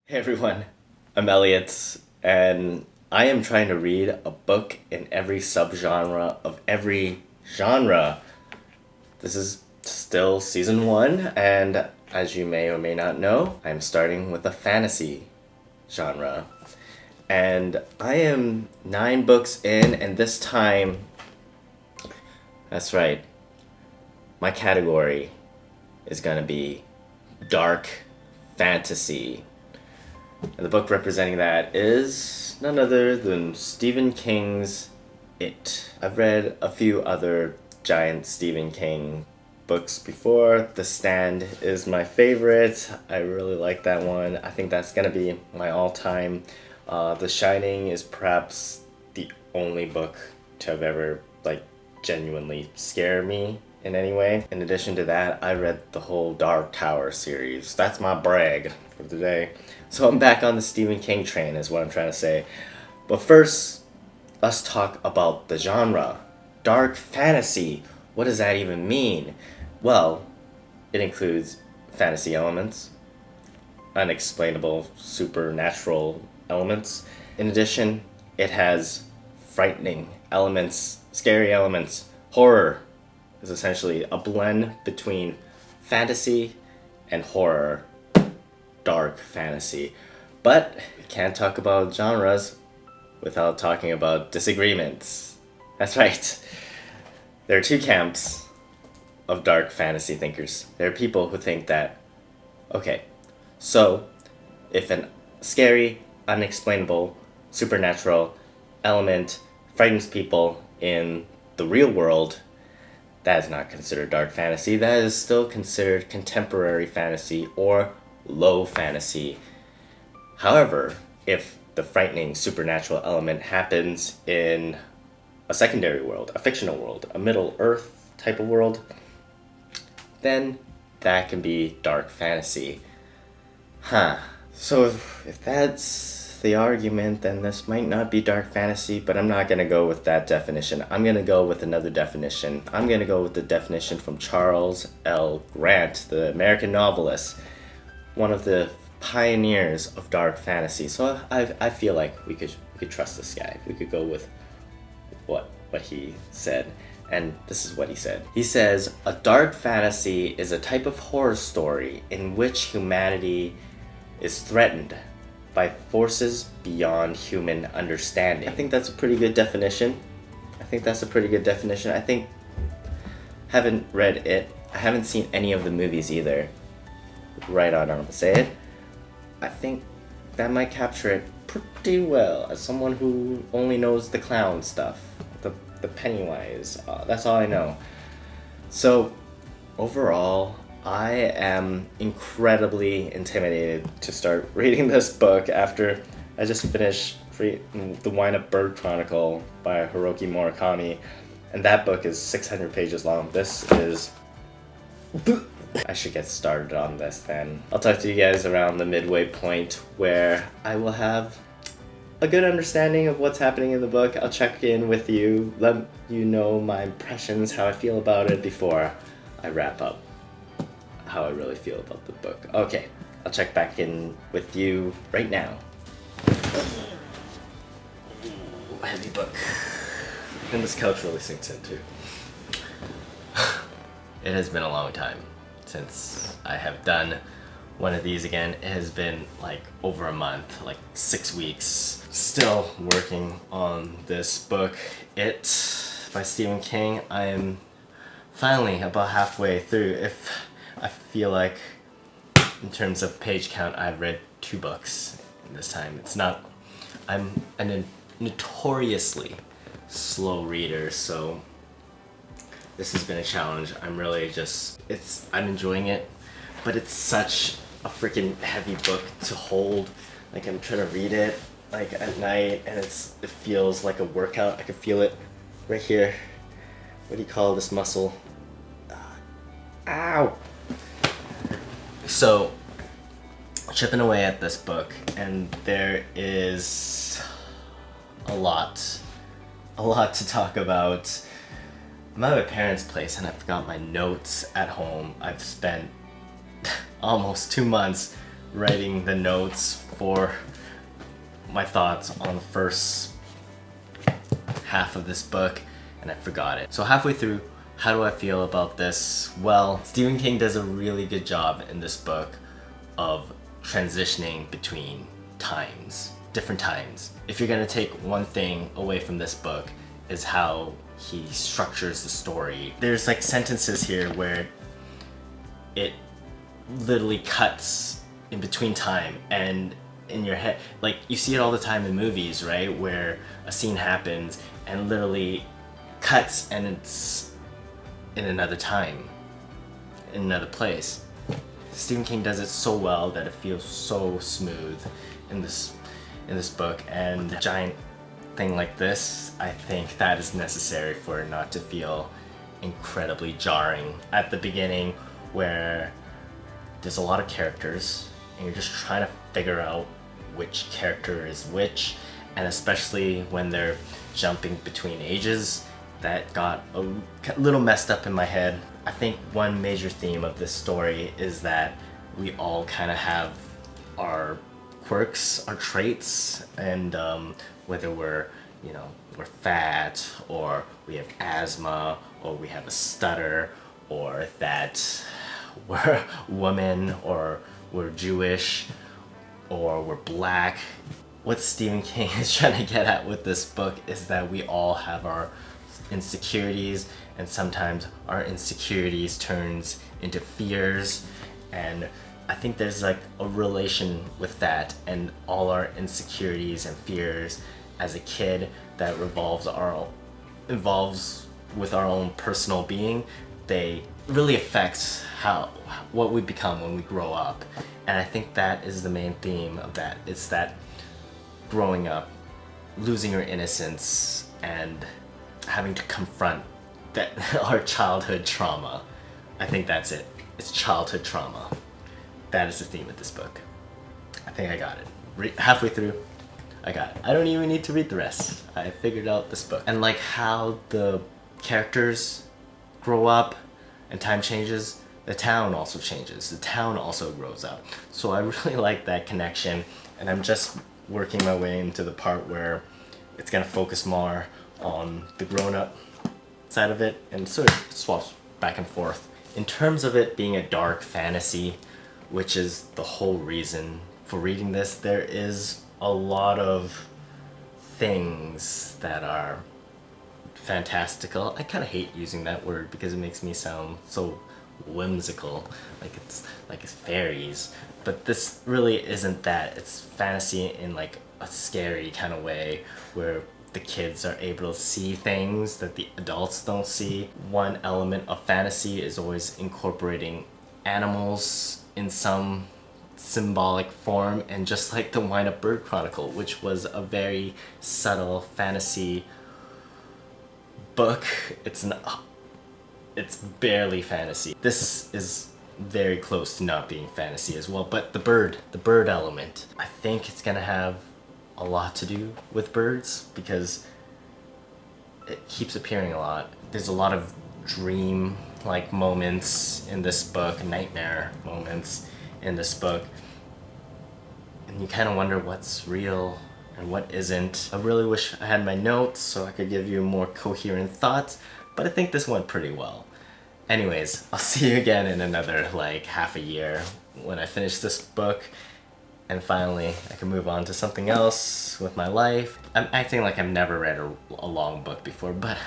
Hey everyone, I'm Elliot, and I am trying to read a book in every subgenre of every genre. This is still season 1, and as you may or may not know, I'm starting with a fantasy genre. And I am 9 books in, and this time, that's right, my category is gonna be dark fantasy. And the book representing that is none other than Stephen King's It. I've read a few other giant Stephen King books before. The Stand is my favorite. I really like that one. I think that's gonna be my all-time. The Shining is perhaps the only book to have ever genuinely scared me in any way. In addition to that, I read the whole Dark Tower series. That's my brag for today. So I'm back on the Stephen King train is what I'm trying to say. But first, let's talk about the genre. Dark fantasy. What does that even mean? Well, it includes fantasy elements, unexplainable supernatural elements. In addition, it has frightening elements, scary elements. Horror is essentially a blend between fantasy and horror. Dark fantasy. But we can't talk about genres without talking about disagreements. That's right. There are 2 camps of dark fantasy thinkers. There are people who think that, okay, so if an scary, unexplainable, supernatural element frightens people in the real world, that is not considered dark fantasy. That is still considered contemporary fantasy or low fantasy. However, if the frightening supernatural element happens in a secondary world, a fictional world, a Middle Earth type of world, then that can be dark fantasy. So if that's the argument, then this might not be dark fantasy, but I'm not going to go with that definition. I'm going to go with another definition. I'm going to go with the definition from Charles L. Grant, the American novelist, one of the pioneers of dark fantasy. So I feel like we could trust this guy. We could go with what he said. And this is what he said. He says, "A dark fantasy is a type of horror story in which humanity is threatened by forces beyond human understanding." I think that's a pretty good definition. I think, haven't read it. I haven't seen any of the movies either. Right on, I'm gonna say it. I think that might capture it pretty well as someone who only knows the clown stuff, the Pennywise. That's all I know. So overall, I am incredibly intimidated to start reading this book after I just finished The Wind-Up Bird Chronicle by Haruki Murakami, and that book is 600 pages long. This is... I should get started on this then. I'll talk to you guys around the midway point where I will have a good understanding of what's happening in the book. I'll check in with you, let you know my impressions, how I feel about it before I wrap up how I really feel about the book. Okay, I'll check back in with you right now. Heavy book. And this couch really sinks in too. It has been a long time since I have done one of these again. It has been over a month, 6 weeks. Still working on this book, It by Stephen King. I am finally about halfway through. If I feel like in terms of page count, I've read 2 books in this time. I'm a notoriously slow reader, so this has been a challenge. I'm really I'm enjoying it, but it's such a freaking heavy book to hold. I'm trying to read it at night, and it feels like a workout. I can feel it right here. What do you call this muscle? Ow! So, chipping away at this book, and there is a lot to talk about. I'm at my parents' place and I forgot my notes at home. I've spent almost 2 months writing the notes for my thoughts on the first half of this book, and I forgot it. So halfway through, how do I feel about this? Well, Stephen King does a really good job in this book of transitioning between times, different times. If you're gonna take one thing away from this book, is how he structures the story. There's like sentences here where it literally cuts in between time and in your head. Like you see it all the time in movies, right? Where a scene happens and literally cuts and it's in another time, in another place. Stephen King does it so well that it feels so smooth in this book, and a giant thing like this, I think that is necessary for it not to feel incredibly jarring at the beginning, where there's a lot of characters and you're just trying to figure out which character is which, and especially when they're jumping between ages, that got a little messed up in my head. I think one major theme of this story is that we all kind of have our quirks, our traits, and whether we're fat, or we have asthma, or we have a stutter, or that we're women, or we're Jewish, or we're black. What Stephen King is trying to get at with this book is that we all have our insecurities, and sometimes our insecurities turns into fears, and I think there's like a relation with that and all our insecurities and fears as a kid that involves with our own personal being. They really affect what we become when we grow up, and I think that is the main theme of that. It's that growing up, losing your innocence, and having to confront that our childhood trauma. I think that's it. It's childhood trauma. That is the theme of this book. I think I got it. Halfway through, I got it. I don't even need to read the rest. I figured out this book. And like how the characters grow up and time changes, the town also changes. The town also grows up. So I really like that connection, and I'm just working my way into the part where it's gonna focus more on the grown-up side of it, and sort of swaps back and forth. In terms of it being a dark fantasy, which is the whole reason for reading this, there is a lot of things that are fantastical. I kind of hate using that word because it makes me sound so whimsical, like it's fairies, but this really isn't that. It's fantasy in like a scary kind of way, where the kids are able to see things that the adults don't see. One element of fantasy is always incorporating animals in some symbolic form, and just like the Wind Up Bird Chronicle, which was a very subtle fantasy book, it's barely fantasy. This is very close to not being fantasy as well, but the bird element, I think it's gonna have a lot to do with birds because it keeps appearing a lot. There's a lot of dream-like moments in this book, nightmare moments in this book, and you kind of wonder what's real and what isn't. I really wish I had my notes so I could give you more coherent thoughts, but I think this went pretty well. Anyways, I'll see you again in another like half a year when I finish this book, and finally I can move on to something else with my life. I'm acting like I've never read a long book before, but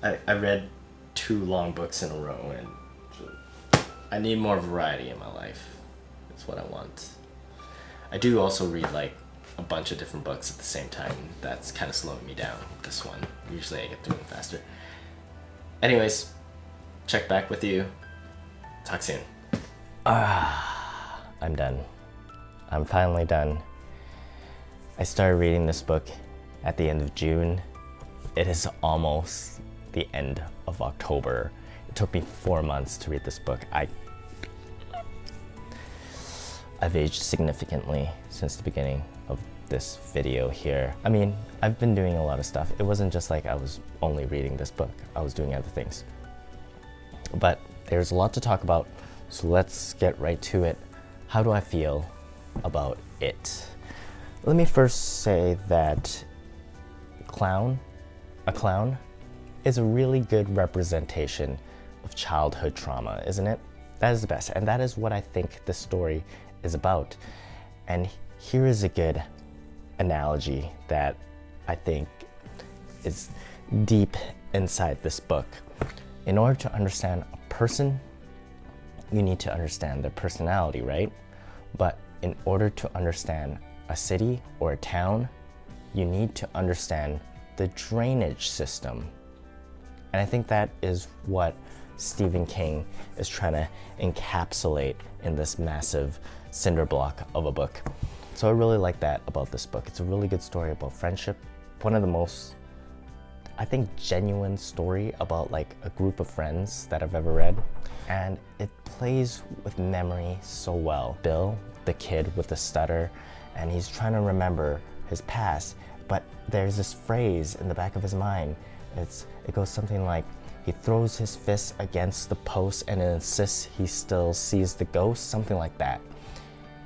I read 2 long books in a row, and I need more variety in my life. That's what I want. I do also read like a bunch of different books at the same time. That's kind of slowing me down, this one. Usually I get through them faster. Anyways, check back with you. Talk soon. I'm done. I'm finally done. I started reading this book at the end of June. It is almost the end of October. It took me 4 months to read this book. I've aged significantly since the beginning of this video here. I mean, I've been doing a lot of stuff. It wasn't just like I was only reading this book. I was doing other things. But there's a lot to talk about, so let's get right to it. How do I feel about it. Let me first say that a clown is a really good representation of childhood trauma, isn't it? That is the best, and that is what I think the story is about. And here is a good analogy that I think is deep inside this book. In order to understand a person, you need to understand their personality, right? But in order to understand a city or a town, you need to understand the drainage system. And I think that is what Stephen King is trying to encapsulate in this massive cinder block of a book. So I really like that about this book. It's a really good story about friendship. One of the most, I think, genuine story about like a group of friends that I've ever read. And it plays with memory so well. Bill, the kid with the stutter, and he's trying to remember his past, but there's this phrase in the back of his mind. It goes something like, he throws his fist against the post and insists he still sees the ghost, something like that.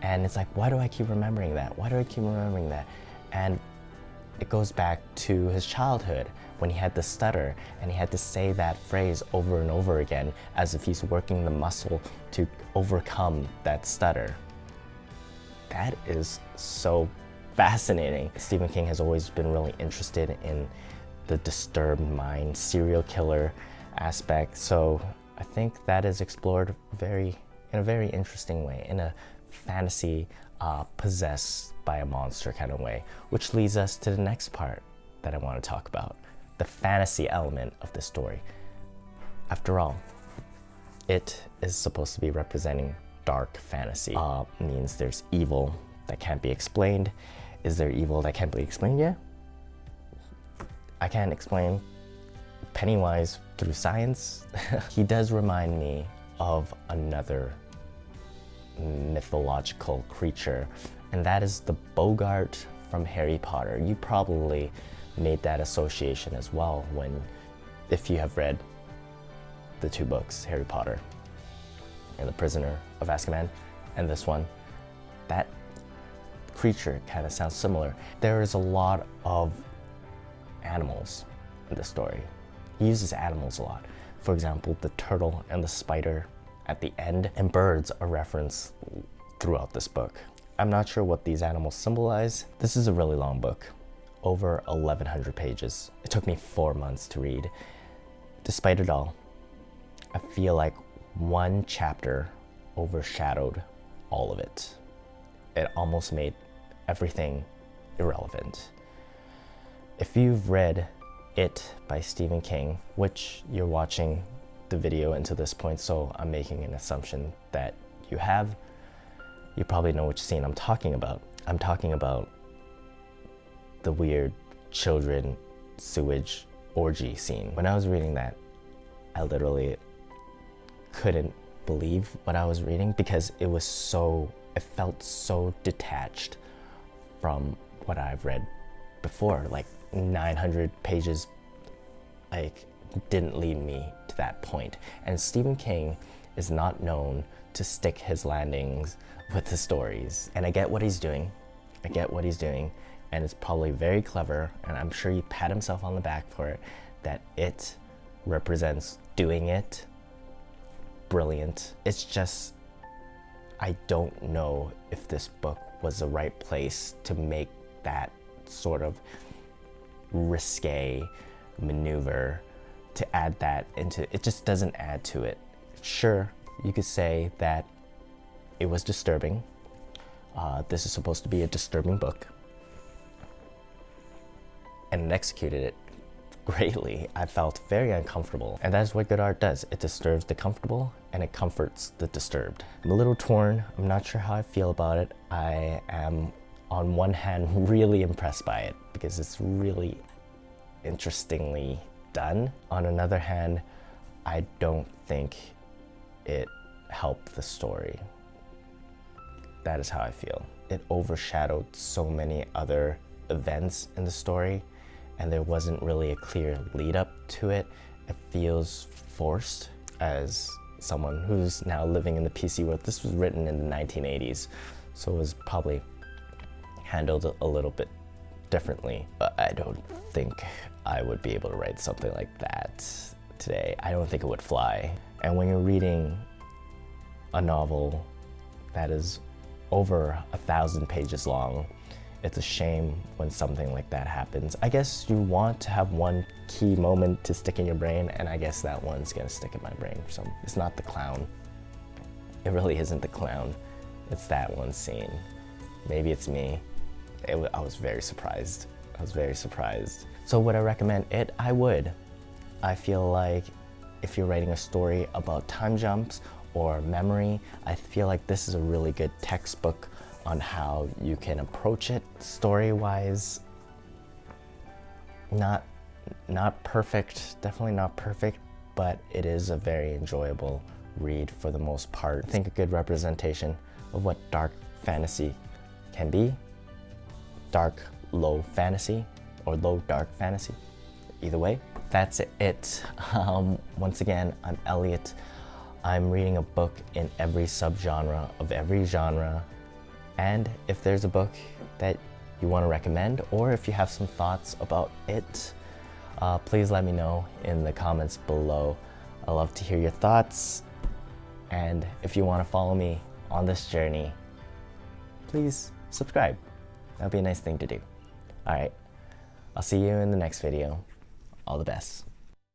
And it's like, why do I keep remembering that? Why do I keep remembering that? And it goes back to his childhood when he had the stutter and he had to say that phrase over and over again as if he's working the muscle to overcome that stutter. That is so fascinating. Stephen King has always been really interested in the disturbed mind, serial killer aspect. So I think that is explored in a very interesting way, in a fantasy possessed by a monster kind of way, which leads us to the next part that I want to talk about, the fantasy element of the story. After all, it is supposed to be representing dark fantasy. Means there's evil that can't be explained. Is there evil that can't be explained? Yeah. I can't explain Pennywise through science. He does remind me of another mythological creature, and that is the Bogart from Harry Potter. You probably made that association as well if you have read the two books, Harry Potter and The Prisoner of Azkaban, and this one. That creature kind of sounds similar. There is a lot of animals in the story. He uses animals a lot. For example, the turtle and the spider at the end, and birds are referenced throughout this book. I'm not sure what these animals symbolize. This is a really long book, over 1,100 pages. It took me 4 months to read. Despite it all, I feel like one chapter overshadowed all of it. It almost made everything irrelevant. If you've read It by Stephen King, which you're watching the video until this point, so I'm making an assumption that you have, you probably know which scene I'm talking about. I'm talking about the weird children sewage orgy scene. When I was reading that, I literally couldn't believe what I was reading because it felt so detached from what I've read before. Like 900 pages didn't lead me to that point. And Stephen King is not known to stick his landings with the stories. And I get what he's doing. And it's probably very clever, and I'm sure he pat himself on the back for it, that it represents doing it brilliant. It's just, I don't know if this book was the right place to make that sort of risque maneuver, to add that into it. Just doesn't add to it. Sure, you could say that it was disturbing. This is supposed to be a disturbing book, and it executed it greatly. I felt very uncomfortable, and that's what good art does. It disturbs the comfortable and it comforts the disturbed. I'm a little torn. I'm not sure how I feel about it. I am, on one hand, really impressed by it because it's really interestingly done. On another hand, I don't think it helped the story. That is how I feel. It overshadowed so many other events in the story, and there wasn't really a clear lead up to it. It feels forced. As someone who's now living in the PC world, this was written in the 1980s, so it was probably handled a little bit differently. But I don't think I would be able to write something like that today. I don't think it would fly. And when you're reading a novel that is over 1,000 pages long, it's a shame when something like that happens. I guess you want to have one key moment to stick in your brain, and I guess that one's gonna stick in my brain. So it's not the clown. It really isn't the clown. It's that one scene. Maybe it's me. I was very surprised. I was very surprised. So would I recommend it? I would. I feel like if you're writing a story about time jumps or memory, I feel like this is a really good textbook on how you can approach it story-wise. Not perfect, definitely not perfect, but it is a very enjoyable read for the most part. I think a good representation of what dark fantasy can be. Dark, low fantasy, or low dark fantasy. Either way, that's it. Once again, I'm Elliot. I'm reading a book in every subgenre of every genre. And if there's a book that you want to recommend, or if you have some thoughts about it, please let me know in the comments below. I love to hear your thoughts. And if you want to follow me on this journey, please subscribe. That'd be a nice thing to do. All right, I'll see you in the next video. All the best.